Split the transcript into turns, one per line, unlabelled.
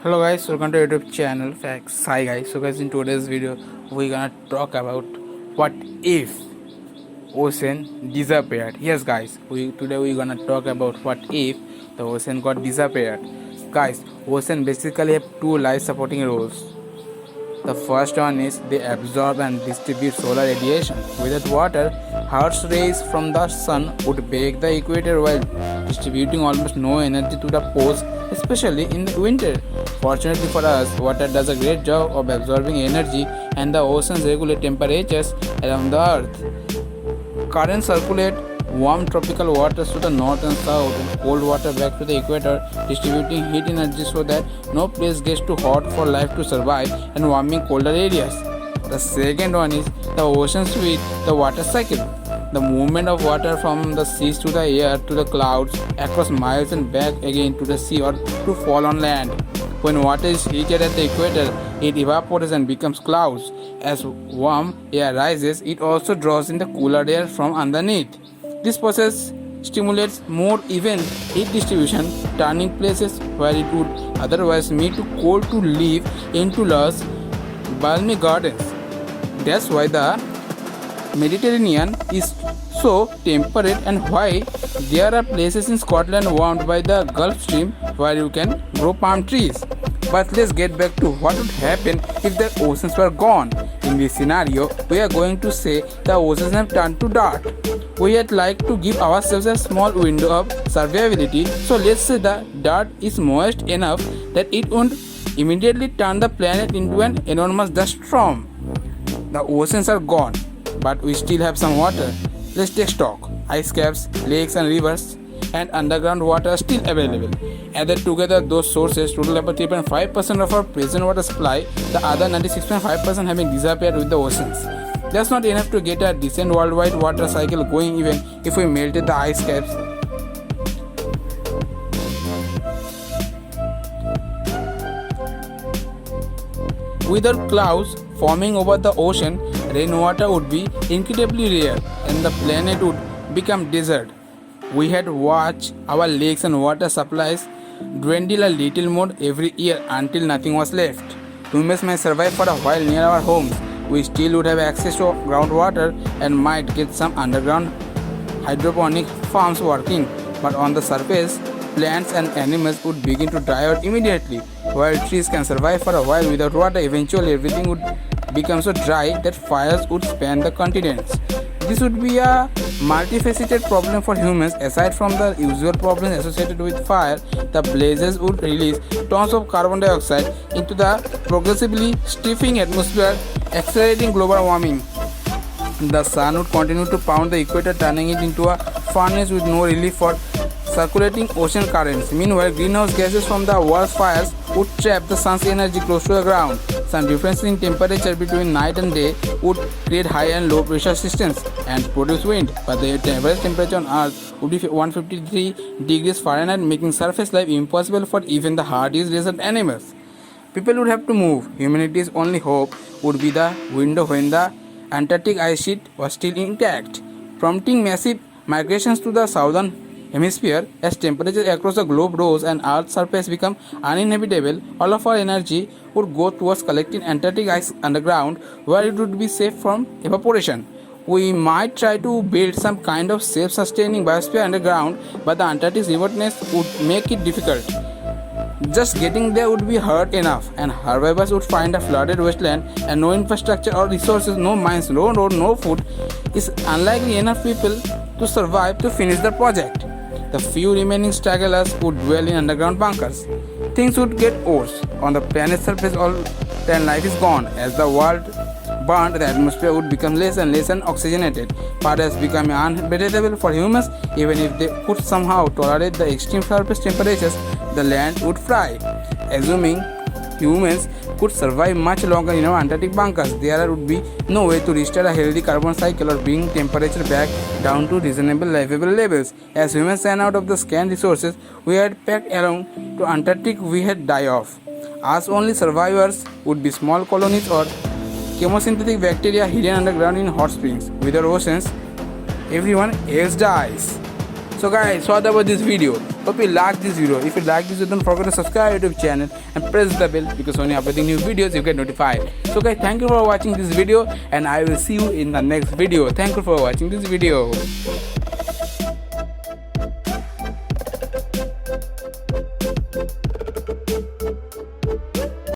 Hello guys, welcome to YouTube channel Facts. Hi guys, so guys, in today's video we're gonna talk about what if ocean disappeared. Yes guys, today we're gonna talk about what if the ocean got disappeared. Guys, ocean basically have two life supporting roles. The first one is they absorb and distribute solar radiation. Without water, harsh rays from the sun would bake the equator while distributing almost no energy to the poles, especially in the winter. Fortunately for us, water does a great job of absorbing energy and the oceans regulate temperatures around the earth. Currents circulate warm tropical waters to the north and south and cold water back to the equator, distributing heat energy so that no place gets too hot for life to survive and warming colder areas. The second one is the oceans with the water cycle. The movement of water from the seas to the air to the clouds, across miles and back again to the sea or to fall on land. When water is heated at the equator, it evaporates and becomes clouds. As warm air rises, it also draws in the cooler air from underneath. This process stimulates more even heat distribution, turning places where it would otherwise be too cold to live into lush, balmy gardens. That's why the Mediterranean is so temperate and why there are places in Scotland warmed by the Gulf Stream where you can grow palm trees. But let's get back to what would happen if the oceans were gone. In this scenario, we are going to say the oceans have turned to dirt. We would like to give ourselves a small window of survivability, so let's say the dirt is moist enough that it won't immediately turn the planet into an enormous dust storm. The oceans are gone, but we still have some water. Let's take stock. Ice caps, lakes and rivers and underground water are still available. Added together, those sources total about 3.5% of our present water supply, the other 96.5% having disappeared with the oceans. That's not enough to get a decent worldwide water cycle going even if we melted the ice caps. Without clouds forming over the ocean, rainwater would be incredibly rare and the planet would become desert. We had watched our lakes and water supplies dwindle a little more every year until nothing was left. Humans may survive for a while near our homes. We still would have access to groundwater and might get some underground hydroponic farms working, but on the surface, plants and animals would begin to die out immediately. While trees can survive for a while without water, eventually everything would become so dry that fires would span the continents. This would be a multifaceted problem for humans. Aside from the usual problems associated with fire, the blazes would release tons of carbon dioxide into the progressively stifling atmosphere, accelerating global warming. The sun would continue to pound the equator, turning it into a furnace with no relief for circulating ocean currents. Meanwhile, greenhouse gases from the world's fires would trap the sun's energy close to the ground. Some difference in temperature between night and day would create high and low pressure systems and produce wind, but the average temperature on Earth would be 153 degrees Fahrenheit, making surface life impossible for even the hardiest desert animals. People would have to move. Humanity's only hope would be the window when the Antarctic ice sheet was still intact, prompting massive migrations to the southern hemisphere. As temperatures across the globe rose and Earth's surface became uninhabitable, all of our energy would go towards collecting Antarctic ice underground where it would be safe from evaporation. We might try to build some kind of self-sustaining biosphere underground, but the Antarctic's remoteness would make it difficult. Just getting there would be hard enough, and herbivores would find a flooded wasteland and no infrastructure or resources, no mines, no road, no food. It's unlikely enough people to survive to finish the project. The few remaining stragglers would dwell in underground bunkers. Things would get worse. On the planet's surface, all then life is gone. As the world burned, the atmosphere would become less and less oxygenated. Perhaps becoming unhabitable for humans. Even if they could somehow tolerate the extreme surface temperatures, the land would fry. Assuming humans could survive much longer in our Antarctic bunkers, there would be no way to restore a healthy carbon cycle or bring temperature back down to reasonable livable levels. As humans ran out of the scant resources we had packed along to Antarctic, we had died off. Us only survivors would be small colonies or chemosynthetic bacteria hidden underground in hot springs. Without oceans, everyone else dies. So guys, what about this video? Hope you like this video. If you like this video, don't forget to subscribe to YouTube channel and press the bell, because when you uploading new videos you get notified. So guys, thank you for watching this video, and I will see you in the next video. Thank you for watching this video.